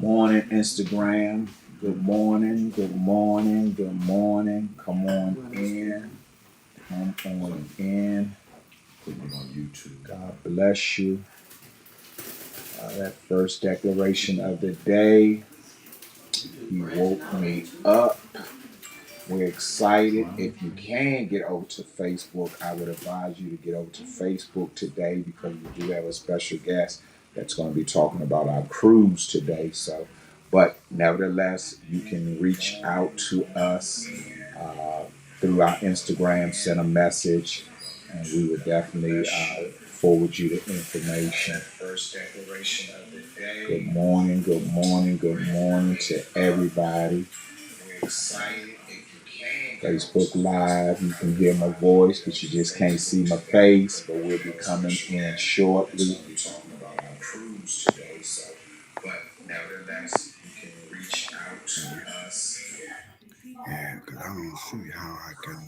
Morning, Instagram. Good morning, good morning, good morning. Come on in. Come on in. Putting it on YouTube. God bless you. That first declaration of the day. He woke me up. We're excited. If you can get over to Facebook, I would advise you to get over to Facebook today because we do have a special guest that's going to be talking about our cruise today. But nevertheless, you can reach out to us through our Instagram, send a message, and we would definitely forward you the information. First declaration of the day. Good morning, good morning, good morning to everybody. We're excited. Facebook Live, you can hear my voice, but you just can't see my face. But we'll be coming in shortly. We'll be talking about our cruise today, but nevertheless, you can reach out to us. Yeah, because I don't see how I can.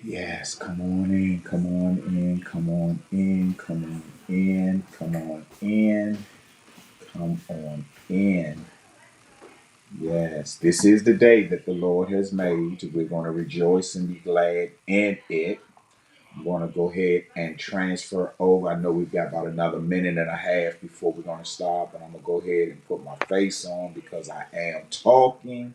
Yes, come on in, come on in, come on in, come on in, come on in, come on in. Yes, this is the day that the Lord has made. We're going to rejoice and be glad in it. I'm going to go ahead and transfer over. I know we've got about another minute and a half before we're going to start, but I'm going to go ahead and put my face on because I am talking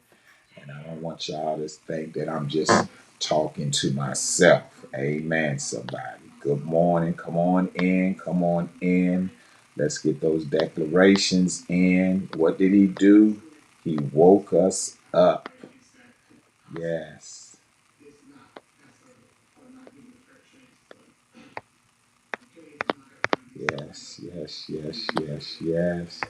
and I don't want y'all to think that I'm just talking to myself. Amen, somebody. Good morning. Come on in. Come on in. Let's get those declarations in. What did he do? He woke us up. Yes. Yes, yes, yes, yes, yes.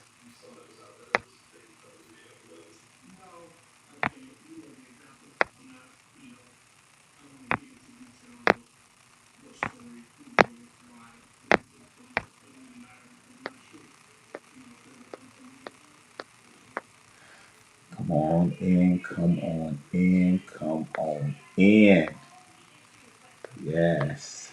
Come on in, come on in, come on in. Yes.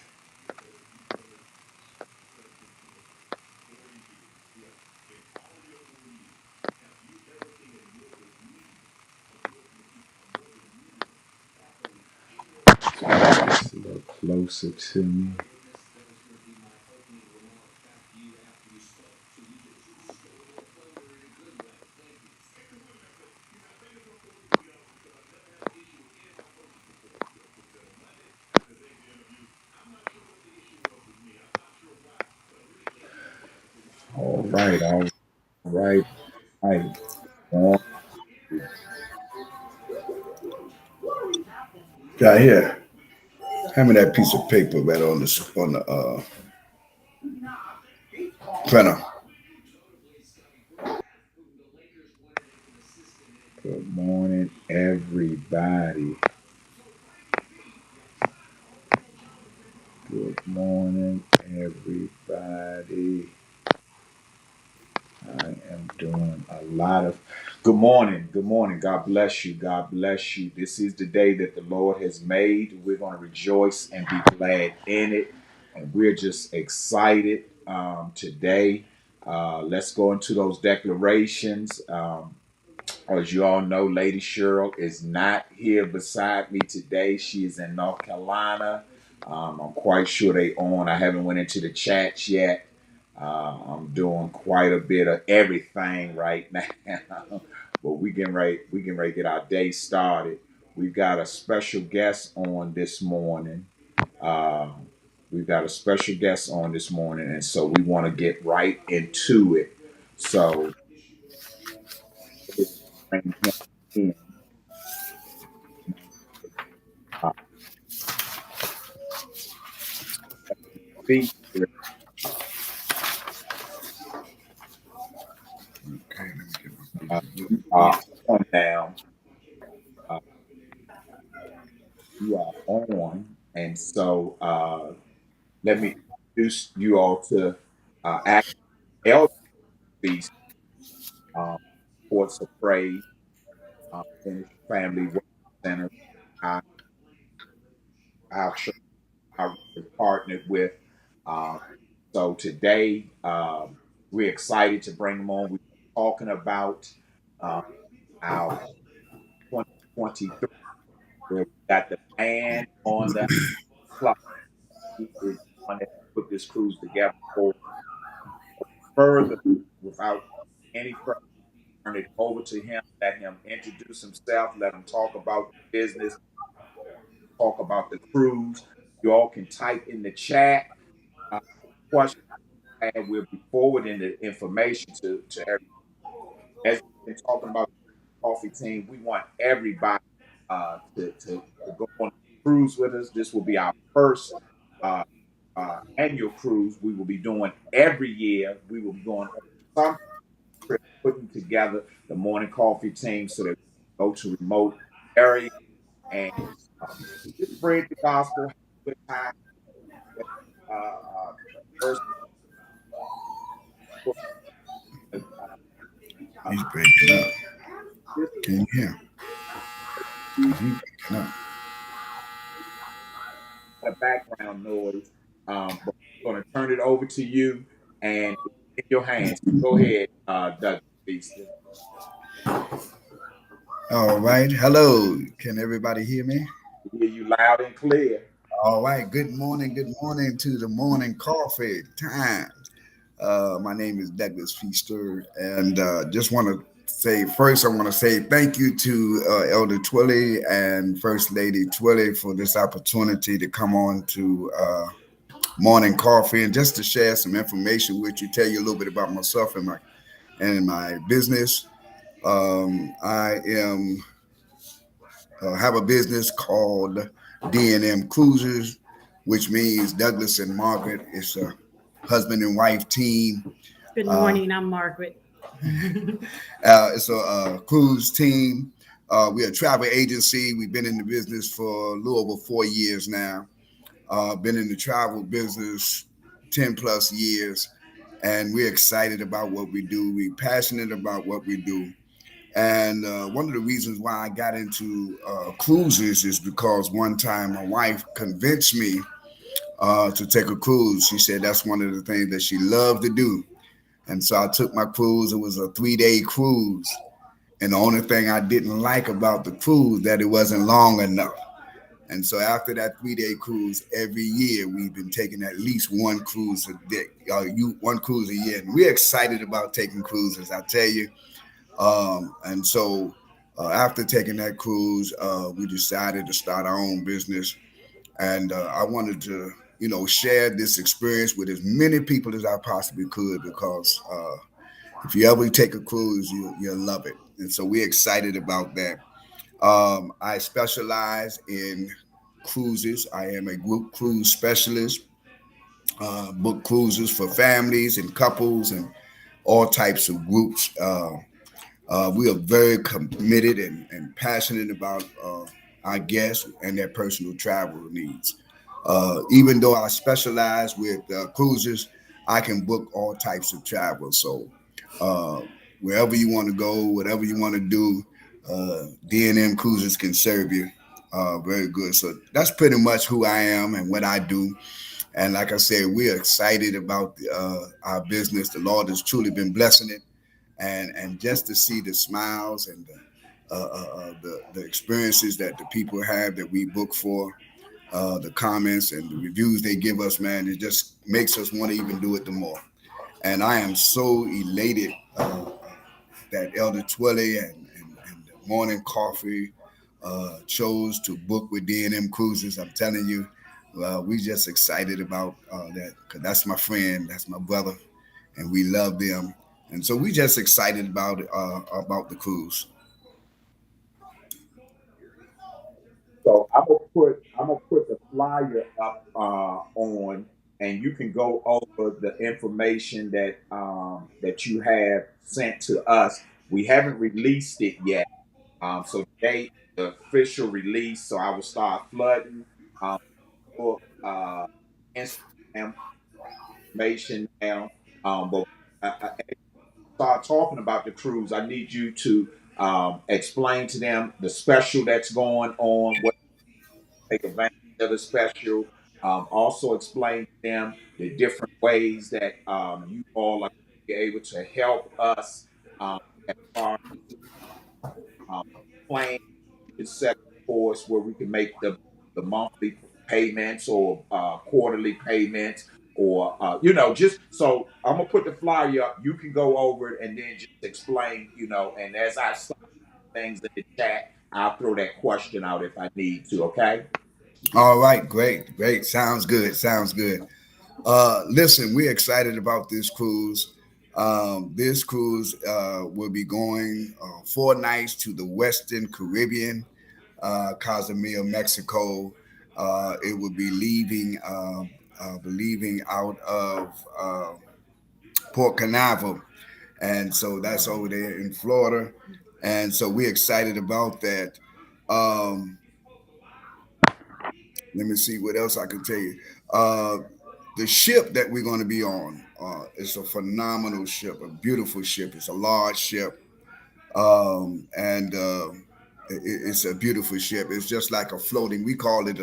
Just a little closer to me. All right, all right, right. On. Yeah, here. Hand me that piece of paper right on the printer. Good morning, everybody. Good morning, everybody. I am doing a lot of good morning. Good morning. God bless you. God bless you. This is the day that the Lord has made. We're going to rejoice and be glad in it. And we're just excited today. Let's go into those declarations. As you all know, Lady Cheryl is not here beside me today. She is in North Carolina. I'm quite sure they on. I haven't went into the chats yet. I'm doing quite a bit of everything right now, but we can get our day started. We've got a special guest on this morning. Uh, we've got a special guest on this morning, and so we want to get right into it. So bring him in. Uh, feature. Okay, let me get my piece Uh, of wood. you are on now. Uh, you are on, and so let me introduce you all to Act Elder Feast, Ports of Praise, Ministry Family Work Center. Our, our church, our partnered with. Um, so today, we're excited to bring them on. We're talking about um, our 2023, where we got the man on the clock. He is the one that put this cruise together. For further, without any further, turn it over to him. Let him introduce himself. Let him talk about the business, talk about the cruise. You all can type in the chat questions, and we'll be forwarding the information to everyone. As we've been talking about the coffee team, we want everybody to go on a cruise with us. This will be our first uh, annual cruise. We will be doing every year. We will be going on some trip, putting together the morning coffee team so that we can go to remote areas and uh, just spread the gospel. Have a good time. First, uh, He's breaking up. this Can you hear? is He's breaking up. the background noise. But I'm going to turn it over to you and in your hands. Go ahead, Doug Beasley. All right. Hello. Can everybody hear me? We hear you loud and clear. All right. Good morning. Good morning to the morning coffee time. My name is Douglas Feaster, and just want to say first, I want to say thank you to Elder Twilly and First Lady Twilly for this opportunity to come on to Morning Coffee and just to share some information with you, tell you a little bit about myself and my business. I am have a business called D&M Cruises, which means Douglas and Margaret. It's a husband and wife team. Good morning, I'm Margaret. It's a cruise team. We're a travel agency. We've been in the business for a little over 4 years now. Been in the travel business 10 plus years, and we're excited about what we do. We're passionate about what we do. And one of the reasons why I got into cruises is because one time my wife convinced me to take a cruise. She said that's one of the things that she loved to do. And so I took my cruise. It was a 3-day cruise. And the only thing I didn't like about the cruise that it wasn't long enough. And so after that 3-day cruise, every year we've been taking at least one cruise a day, one cruise a year. And we're excited about taking cruises, I tell you. And so after taking that cruise, we decided to start our own business. And I wanted to, share this experience with as many people as I possibly could because if you ever take a cruise, you'll love it. And so we're excited about that. I specialize in cruises. I am a group cruise specialist, book cruises for families and couples and all types of groups. We are very committed and passionate about our guests and their personal travel needs. Even though I specialize with cruises, I can book all types of travel. So uh, wherever you want to go, whatever you want to do, D&M Cruises can serve you very good. So that's pretty much who I am and what I do. And like I said, we're excited about our business. The Lord has truly been blessing it, and just to see the smiles and the experiences that the people have that we book for, the comments and the reviews they give us, man, it just makes us want to even do it the more. And I am so elated that Elder Twilly and the Morning Coffee chose to book with D&M Cruises. I'm telling you, we just excited about that because that's my friend, that's my brother, and we love them. And so we just excited about the cruise. So I'm gonna put the flyer up on, and you can go over the information that you have sent to us. We haven't released it yet. So today the official release. So I will start flooding book Instagram information now. But as you start talking about the cruise, I need you to explain to them the special that's going on. What take advantage of the special. Also explain to them the different ways that you all are be able to help us as far as um, plan. You can set a course where we can make the monthly payments or quarterly payments, or just so I'm gonna put the flyer up. You can go over it and then just explain, and as I start things in the chat, I'll throw that question out if I need to. Okay. All right, great, great. Sounds good. Sounds good. Listen, we're excited about this cruise. This cruise will be going 4 nights to the Western Caribbean, Cozumel, Mexico. It will be leaving out of Port Canaveral, and so that's over there in Florida. And so we're excited about that. Um, Let me see what else I can tell you. Uh, the ship that we're going to be on is a phenomenal ship, a beautiful ship. It's a large ship, and it's a beautiful ship. It's just like a floating. We call it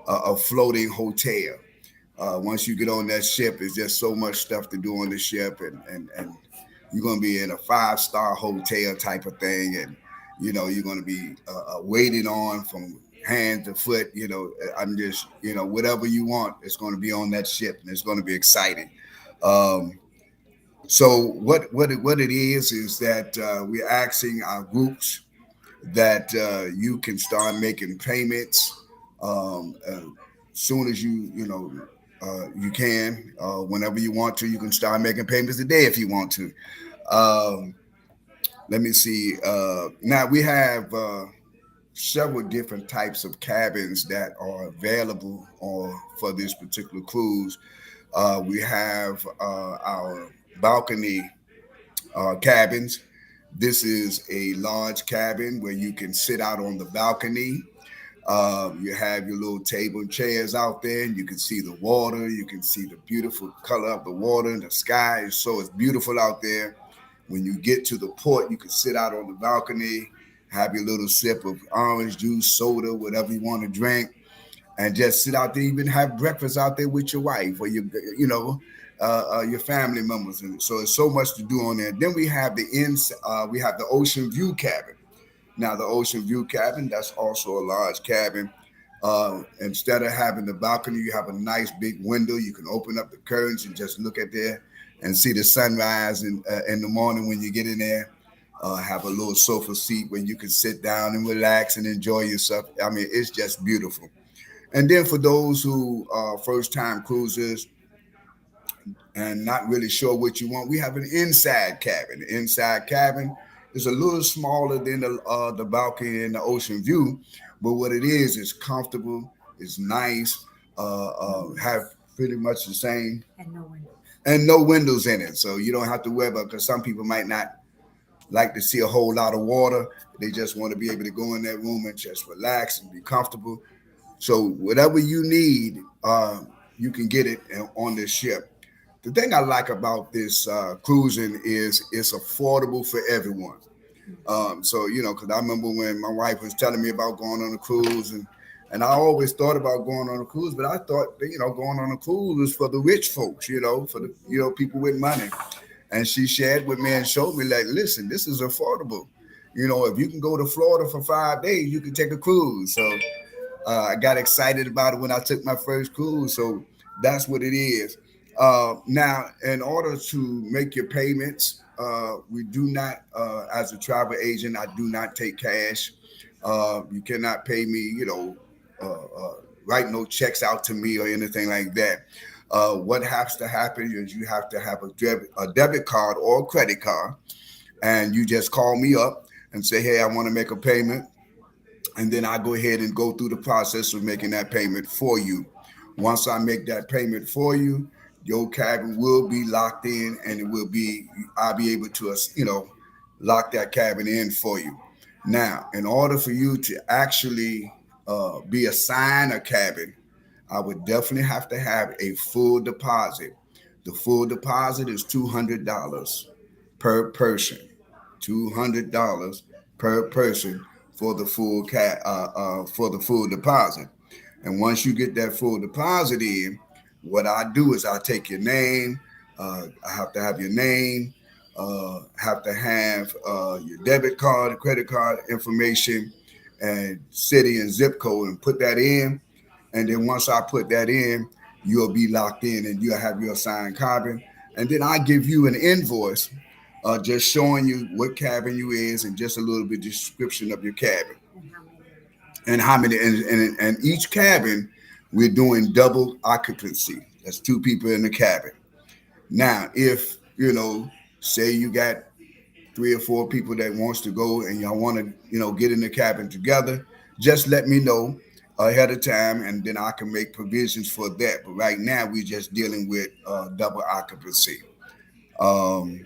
a floating hotel. Once you get on that ship, it's just so much stuff to do on the ship, and you're going to be in a 5-star hotel type of thing, and you're going to be waiting on from hand to foot. I'm just whatever you want, it's going to be on that ship, and it's going to be exciting. Um, so what it is that we're asking our groups that you can start making payments soon as you can. Whenever you want to, you can start making payments today if you want to. Um, Let me see. Now we have several different types of cabins that are available for this particular cruise. We have our balcony cabins. This is a large cabin where you can sit out on the balcony. You have your little table and chairs out there, and you can see the water. You can see the beautiful color of the water and the sky. So it's beautiful out there. When you get to the port, you can sit out on the balcony, have your little sip of orange juice, soda, whatever you want to drink, and just sit out there. Even have breakfast out there with your wife or your family members. And so it's so much to do on there. Then we have we have the Ocean View cabin. Now the Ocean View cabin, that's also a large cabin. Instead of having the balcony, you have a nice big window. You can open up the curtains and just look at there and see the sunrise in the morning when you get in there. Have a little sofa seat where you can sit down and relax and enjoy yourself. I mean, it's just beautiful. And then for those who are first time cruisers and not really sure what you want, we have an inside cabin. The inside cabin is a little smaller than the balcony and the ocean view, but what it is comfortable, it's nice, have pretty much the same, And no windows. and no windows in it, so you don't have to worry about, because some people might not like to see a whole lot of water. They just want to be able to go in that room and just relax and be comfortable. So whatever you need, you can get it on this ship. The thing I like about this cruising is it's affordable for everyone. So because I remember when my wife was telling me about going on a cruise, and I always thought about going on a cruise, but I thought that, going on a cruise was for the rich folks, for the people with money. And she shared with me and showed me, like, listen, this is affordable. If you can go to Florida for 5 days, you can take a cruise. So I got excited about it when I took my first cruise. So that's what it is. Now, in order to make your payments, we do not, as a travel agent, I do not take cash. You cannot pay me, write no checks out to me or anything like that. What has to happen is you have to have a debit card or a credit card, and you just call me up and say, hey, I want to make a payment. And then I go ahead and go through the process of making that payment for you. Once I make that payment for you, your cabin will be locked in, and I'll be able to, lock that cabin in for you. Now, in order for you to actually be assigned a cabin, I would definitely have to have a full deposit. The full deposit is $200 per person. $200 per person for the full deposit. And once you get that full deposit in, what I do is I take your name. I have to have your name. Have to have your debit card, credit card information, and city and zip code, and put that in. And then once I put that in, you'll be locked in, and you'll have your signed copy. And then I give you an invoice, just showing you what cabin you is, and just a little bit description of your cabin and how many. And each cabin, we're doing double occupancy. That's two people in the cabin. Now, if say you got three or four people that wants to go and y'all want to, get in the cabin together, just let me know ahead of time, and then I can make provisions for that. But right now, we're just dealing with double occupancy. Um,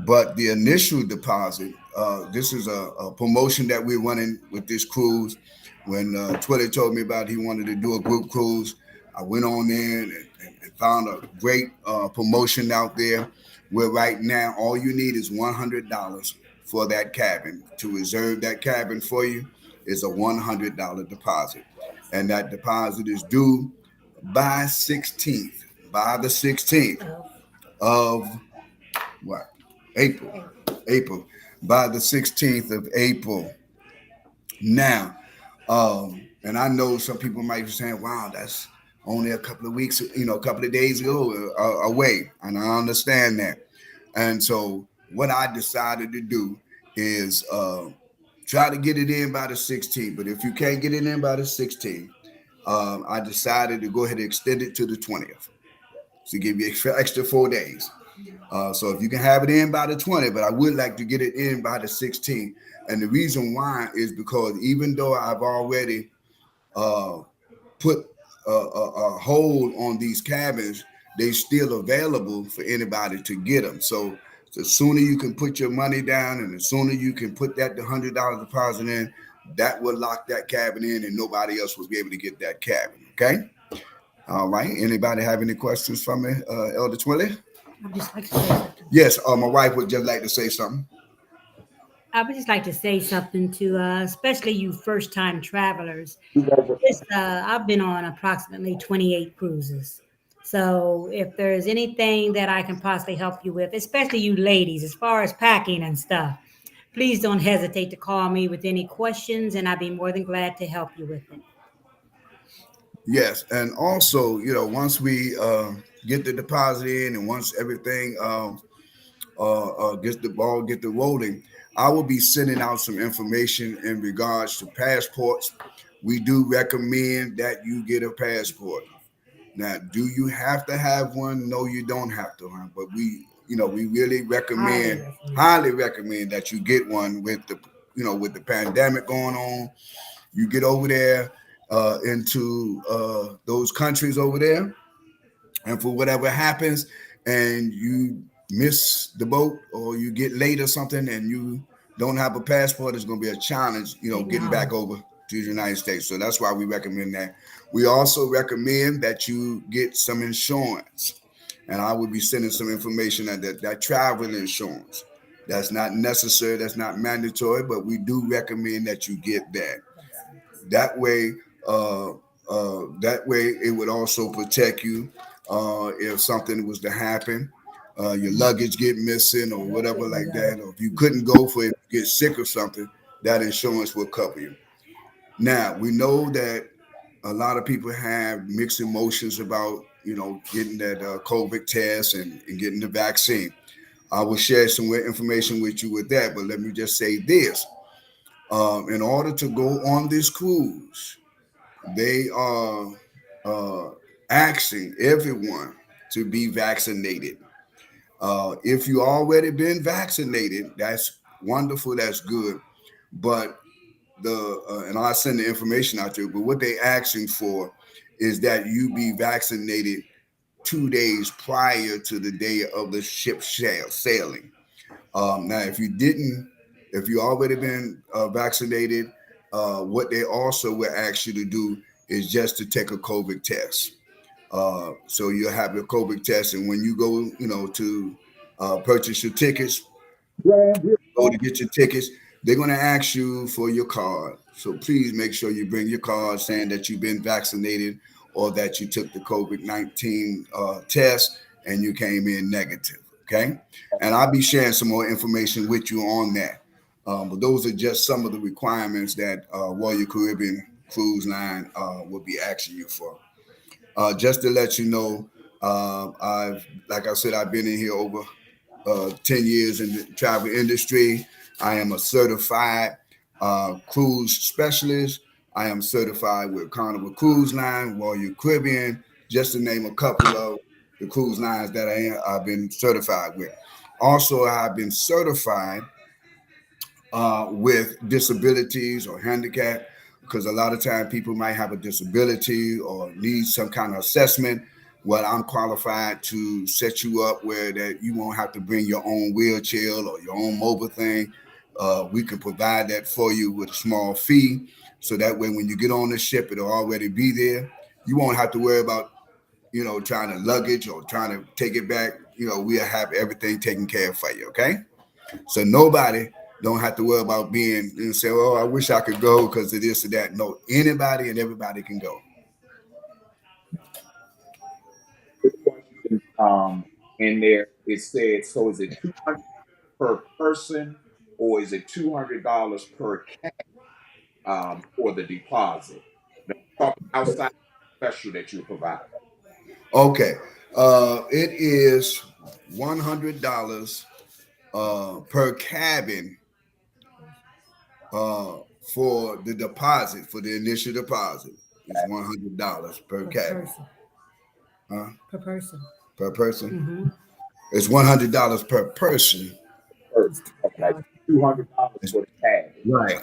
but the initial deposit, this is a promotion that we're running with this cruise. When Twilly told me about he wanted to do a group cruise, I went on there and found a great promotion out there where right now all you need is $100 for that cabin. To reserve that cabin for you is a $100 deposit. And that deposit is due by 16th, by the 16th of what? April. April. By the 16th of April. Now, and I know some people might be saying, wow, that's only a couple of weeks, a couple of days ago away. And I understand that. And so what I decided to do is try to get it in by the 16th. But if you can't get it in by the 16th, I decided to go ahead and extend it to the 20th to give you extra 4 days. So if you can have it in by the 20th, but I would like to get it in by the 16th. And the reason why is because even though I've already put a hold on these cabins, they're still available for anybody to get them. So the sooner you can put your money down and the sooner you can put that $100 deposit in, that will lock that cabin in and nobody else will be able to get that cabin. Okay? All right. Anybody have any questions for me, Elder Twilly? I'd just like to say something. Yes, my wife would just like to say something. I would just like to say something to, especially you first-time travelers. I've been on approximately 28 cruises. So if there's anything that I can possibly help you with, especially you ladies, as far as packing and stuff, please don't hesitate to call me with any questions, and I'd be more than glad to help you with it. Yes, and also, once we get the deposit in, and once everything get the rolling, I will be sending out some information in regards to passports. We do recommend that you get a passport. Now, do you have to have one? No, you don't have to, huh? But we really highly recommend that you get one with with the pandemic going on. You get over there into those countries over there, and for whatever happens, and you miss the boat or you get late or something, and you don't have a passport, it's going to be a challenge, getting back over to the United States. So that's why we recommend that. We also recommend that you get some insurance, and I will be sending some information that travel insurance. That's not necessary, that's not mandatory, but we do recommend that you get that. That way, it would also protect you if something was to happen, your luggage get missing or whatever like that, or if you couldn't go for it, get sick or something, that insurance will cover you. Now, we know that a lot of people have mixed emotions about, getting that COVID test and getting the vaccine. I will share some information with you with that, but let me just say this. In order to go on this cruise, they are asking everyone to be vaccinated. If you already been vaccinated, that's wonderful, that's good. But and I'll send the information out to you, but what they asking for is that you be vaccinated 2 days prior to the day of the ship sailing. Now, if you already been vaccinated, what they also will ask you to do is just to take a COVID test. So you'll have your COVID test, and when you go, to purchase your tickets, go to get your tickets, They're going to ask you for your card. So please make sure you bring your card saying that you've been vaccinated or that you took the COVID-19 test and you came in negative. Okay. And I'll be sharing some more information with you on that. But those are just some of the requirements that Royal Caribbean Cruise Line will be asking you for. Just to let you know, like I said, I've been in here over 10 years in the travel industry. I am a certified cruise specialist. I am certified with Carnival Cruise Line, Royal Caribbean, just to name a couple of the cruise lines that I've been certified with. Also, I've been certified with disabilities or handicap, because a lot of time people might have a disability or need some kind of assessment. Well, I'm qualified to set you up where that you won't have to bring your own wheelchair or your own mobile thing. We can provide that for you with a small fee, so that way when you get on the ship, it'll already be there. You won't have to worry about trying to luggage or trying to take it back. We'll have everything taken care of for you. Okay. So nobody don't have to worry about being and say, "Oh, I wish I could go because of this or that." No, anybody and everybody can go. The question in there it said, so is it 200 per person or is it $200 per for the deposit? Now, talking outside special that you provide. Okay, it is $100 per cabin uh, for the deposit for the initial deposit. It's $100 per Per cabin. person. Huh? Per person. Per person. Mm-hmm. It's $100 per person. It's Okay, $2. $200 It's, for the cabin. right.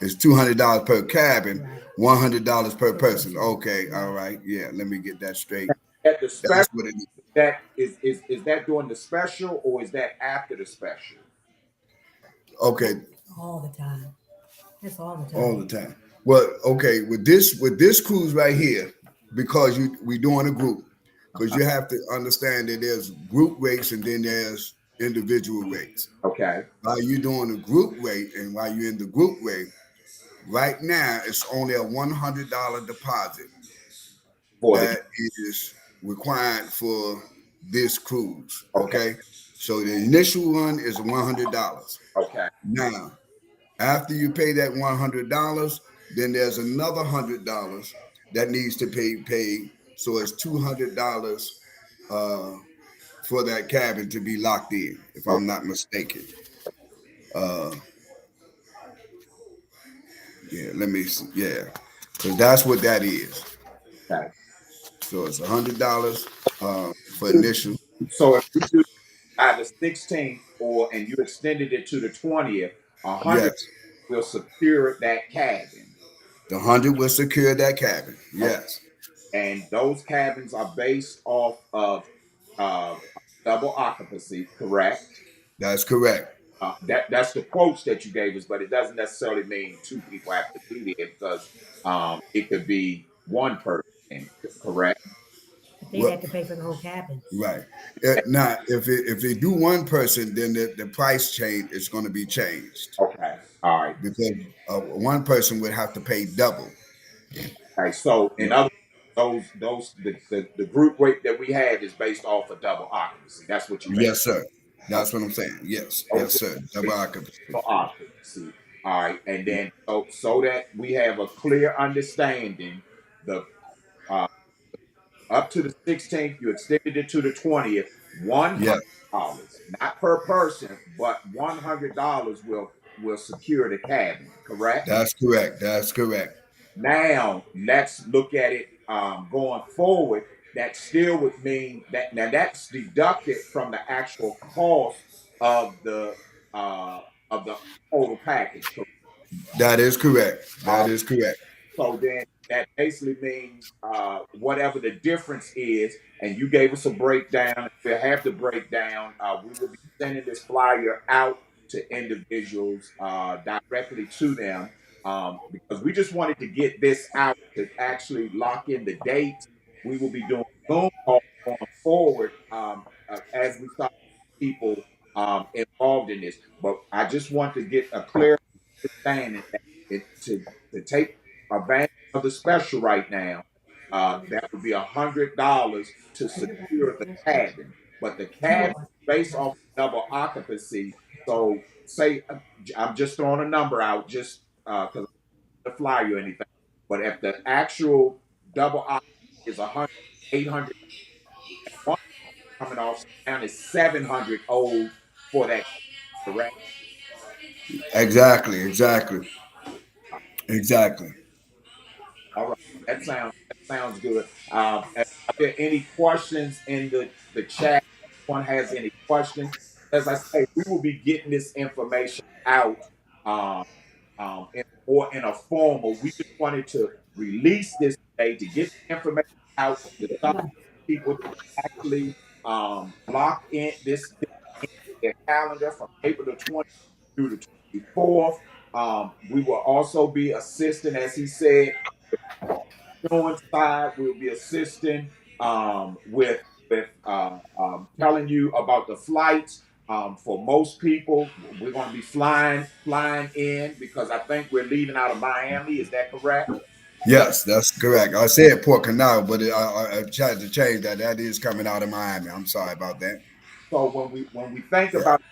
It's $200 per cabin, Right. $100 per Per person. person. Okay, all Right. right. Yeah, let me get that straight. At the That's special, what it is. that is that during the special or is that after the special? Okay, All the time. That's all the all the time. time. Well, okay, with this cruise right here, because we doing a group, because you have to understand that there's group rates and then there's individual rates. Okay, While you doing the group rate and while you're in the group rate, right now it's only a $100 deposit for the that is required for this cruise. okay, Okay, so the initial one is $100. okay, Now, after you pay that $100, then there's another $100 that needs to be paid. So it's $200 uh, for that cabin to be locked in, if I'm not mistaken. Uh, yeah, let me see. Yeah, because that's what that is. okay. So it's $100 for initial. So if we do either 16th or and you extended it to the 20th, 100 Yes, will secure that cabin. the 100 will secure that cabin. Okay. Yes, And those cabins are based off of uh, double occupancy, correct? that's correct. That's the quotes that you gave us, but it doesn't necessarily mean two people have to be there because it could be one person, correct? But they'd Well, have to pay for the whole cabin. right. Now, if they do one person, then the price change is going to be changed Okay, all right. because one person would have to pay double. Okay, so in other the group rate that we have is based off of double occupancy. That's what you make. Yes, sir. Okay, That's what I'm saying. Yes, yes, okay. sir. Double occupancy. Double occupancy. All right, and then so that we have a clear understanding, the uh, up to the 16th, you extended it to the 20th. One hundred Yes, dollars, not per person, but $100 will secure the cabin. Correct. that's correct. That's correct. Now let's look at it going forward. That still would mean that now that's deducted from the actual cost of the uh, of the total package. That is correct. Uh, That is correct. so then that basically means whatever the difference is, and you gave us a breakdown. We'll have the breakdown. We will be sending this flyer out to individuals directly to them because we just wanted to get this out to actually lock in the dates. We will be doing Zoom calls going forward as we start people involved in this. But I just want to get a clear understanding that to take advantage of the special right now, that would be $100 to secure the cabin. But the cabin is based off double occupancy. So say I'm just throwing a number out, just because I don't fly you or anything. But if the actual double occupancy is 100, 800, and one coming off down is 700 old for that, correct? Exactly, exactly, exactly. All right, that sounds good. Are there any questions in the chat? If anyone has any questions? As I say, we will be getting this information out, um, in a formal. We just wanted to release this today to get the information out to some people to actually lock in this in their calendar from April the 20th through the 24th. We will also be assisting, as he said, doing side. We'll be assisting with telling you about the flights. For most people, we're going to be flying in because I think we're leaving out of Miami. Is that correct? Yes, that's correct. I said Port Canal, but I tried to change that. That is coming out of Miami. I'm sorry about that. So when we think Yeah. about,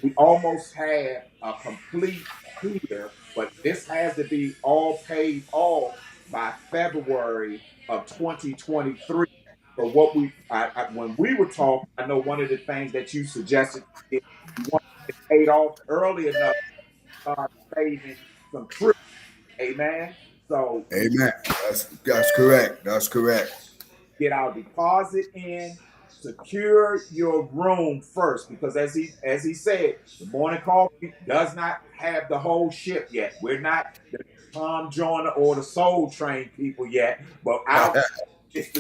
we almost have a complete clear, but this has to be all paid off by February of 2023. So when we were talking, I know one of the things that you suggested is you want to get paid off early enough to start saving some trips. Amen. So we Amen. That's correct. That's correct. get our deposit in, secure your room first, because as he said, the morning coffee does not have the whole ship yet. We're not the Tom Joyner or the Soul Train people yet, but our is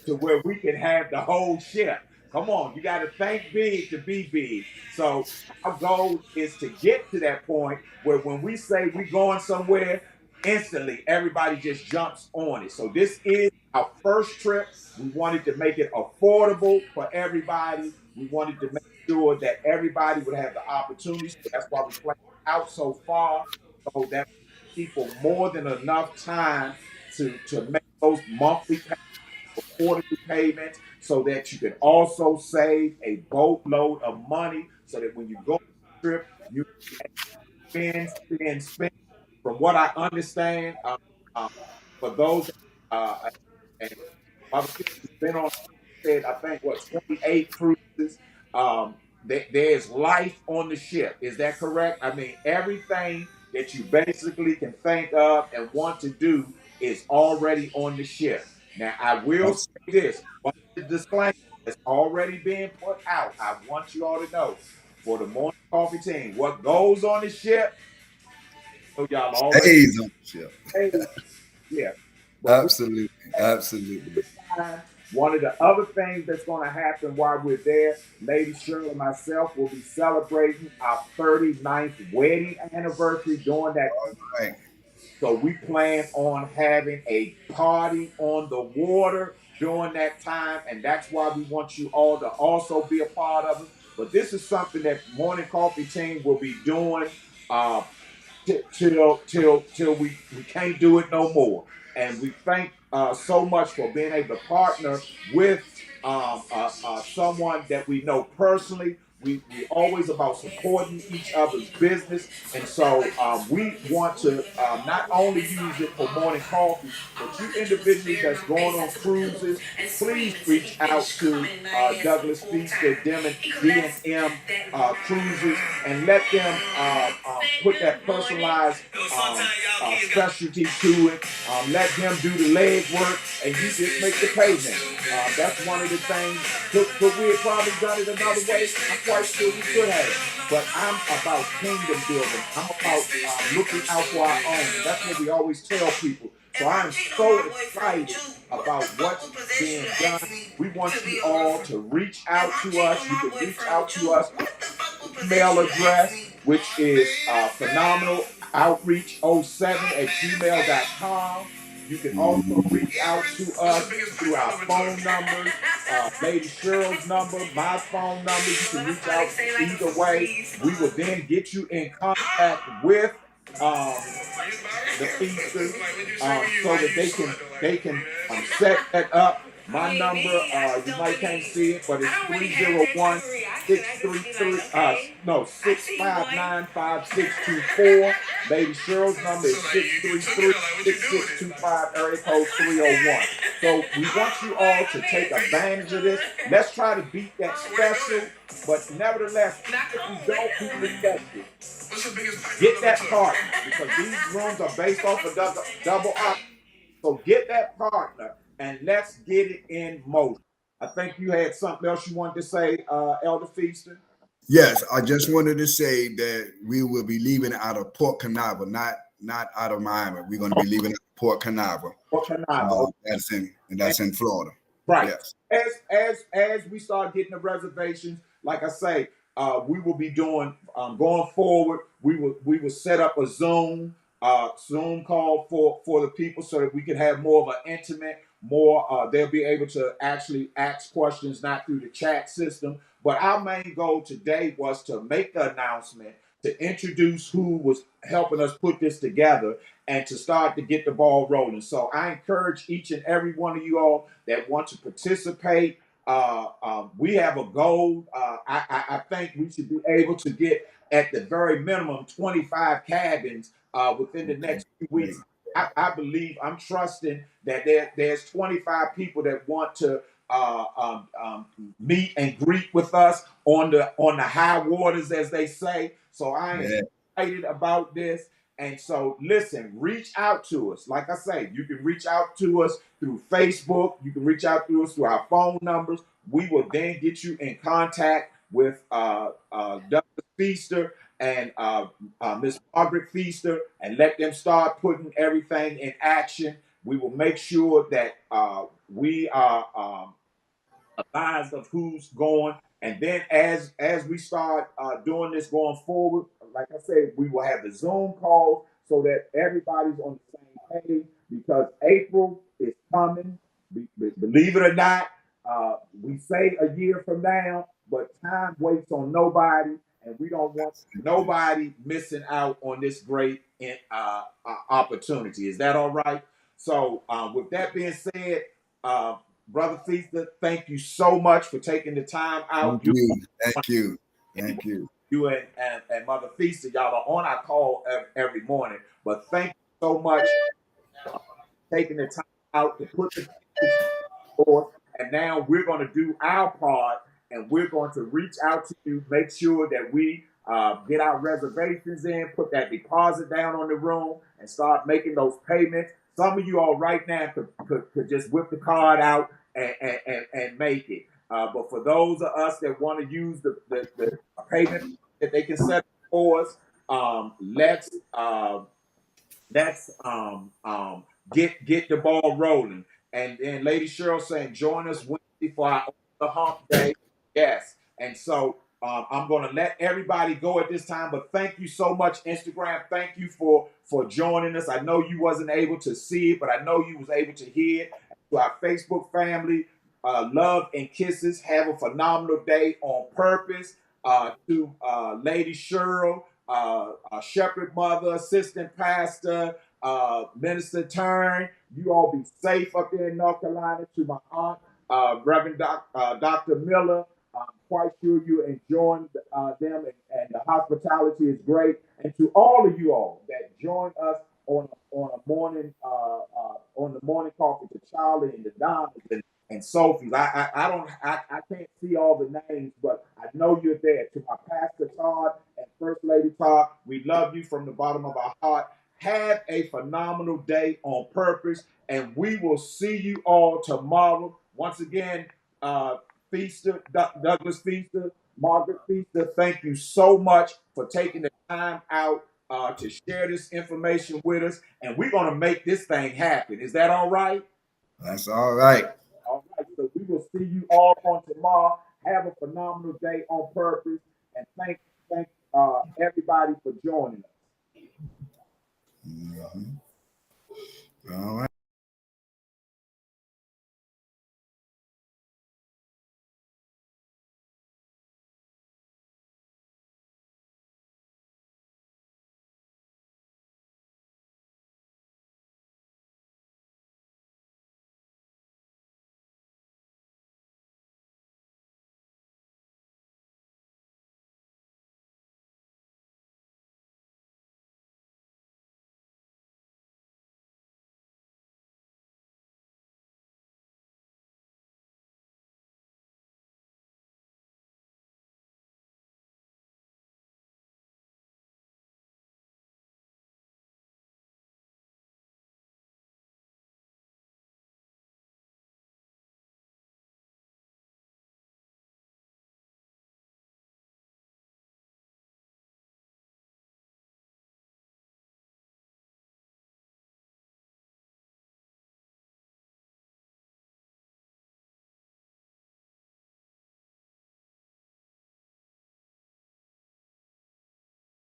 to where we can have the whole ship. Come on, you got to think big to be big. So our goal is to get to that point where when we say we're going somewhere, instantly everybody just jumps on it. So this is our first trip. We wanted to make it affordable for everybody. We wanted to make sure that everybody would have the opportunity. So that's why we planned out so far, so that people more than enough time to make those monthly payments, quarterly payments, so that you can also save a boatload of money, so that when you go on a trip, you spend. From what I understand, um, for those and Mother Sister's been on, said, I think, what, 28 cruises. There's life on the ship. Is that correct? I mean, everything that you basically can think of and want to do is already on the ship. Now, I will say this, one of the disclaimer that's already being put out. I want you all to know, for the morning coffee team, what goes on the ship, so y'all already Stays on the ship. say, yeah. But Absolutely. Absolutely. time. One of the other things that's going to happen while we're there, Lady Shirley and myself will be celebrating our 39th wedding anniversary during that. Right. So we plan on having a party on the water during that time, and that's why we want you all to also be a part of it. But this is something that Morning Coffee Team will be doing uh, till we can't do it no more. And we thank so much for being able to partner with someone that we know personally. We always about supporting each other's business, and so we want to not only use it for morning coffee, but you individuals that's going on cruises, please reach out to Douglas Feaster, D&M Cruises, and let them put that personalized specialty to it. Let them do the leg work, and you just make the payment. That's one of the things. Could we have probably done it another way? I'm quite sure we could have. But I'm about kingdom building. I'm about looking out for our own. That's what we always tell people. So I'm so excited about what's being done. We want you all to reach out to us. You can reach out to us email address, which is phenomenal outreach07 at gmail.com. You can also reach out to us through our phone numbers, Lady Cheryl's number, my phone number. You can reach out either way. We will then get you in contact with the feasters so that they can set that up. My number, you might can't see it, but it's 301 633 no 6595624. Lady Cheryl's number is 633-6625, area code 301. So we want you all to take advantage of this. Let's try to beat that special, but nevertheless, if we don't, we respect it. Get that partner, because these rooms are based off of double option. So get that partner and let's get it in motion. I think you had something else you wanted to say, Elder Feaster. Yes, I just wanted to say that we will be leaving out of Port Canaveral, not out of Miami. We're going to be leaving out of Port Canaveral. Port Canaveral. That's in Florida. Right. Yes. As we start getting the reservations, like I say, we will be doing going forward. We will set up a Zoom call for the people so that we can have more of an intimate, they'll be able to actually ask questions, not through the chat system. But our main goal today was to make the announcement, to introduce who was helping us put this together, and to start to get the ball rolling. So I encourage each and every one of you all that want to participate. We have a goal. I think we should be able to get at the very minimum 25 cabins within the next few weeks. I believe, I'm trusting that there's 25 people that want to meet and greet with us on the high waters, as they say. So I am excited about this. And so, listen, reach out to us. Like I say, you can reach out to us through Facebook. You can reach out to us through our phone numbers. We will then get you in contact with Dr. Feaster and Miss Margaret Feaster, and let them start putting everything in action. We will make sure that we are advised of who's going. And then as we start doing this going forward, like I said, we will have the Zoom calls so that everybody's on the same page, because April is coming. Believe it or not, we say a year from now, but time waits on nobody, and we don't want nobody missing out on this great opportunity. Is that all right? So with that being said, Brother Feaster, thank you so much for taking the time out. Thank you. You and Mother Feaster, y'all are on our call every morning. But thank you so much for taking the time out to put the forth. And now we're going to do our part, and we're going to reach out to you, make sure that we get our reservations in, put that deposit down on the room, and start making those payments. Some of you all right now could just whip the card out and make it. But for those of us that want to use the payment that they can set up for us, let's get the ball rolling. And then Lady Cheryl saying, join us Wednesday for our the hump day. Yes. And so I'm going to let everybody go at this time, but thank you so much, Instagram. Thank you for joining us. I know you wasn't able to see it, but I know you was able to hear it. To our Facebook family, love and kisses. Have a phenomenal day on purpose. To Lady Cheryl, Shepherd Mother, Assistant Pastor, Minister Turn, you all be safe up there in North Carolina. To my aunt, Reverend Dr. Miller, I'm quite sure you're enjoying them, and the hospitality is great. And to all of you all that join us on a morning on the morning coffee, to Charlie and the Donnas and Sophie's. I can't see all the names, but I know you're there. To my Pastor Todd and First Lady Todd, we love you from the bottom of our heart. Have a phenomenal day on purpose, and we will see you all tomorrow. Once again, Feaster, Douglas Feaster, Margaret Feaster, thank you so much for taking the time out to share this information with us, and we're going to make this thing happen. Is that all right? That's all right. All right, so we will see you all on tomorrow. Have a phenomenal day on purpose, and thank everybody for joining us. All right.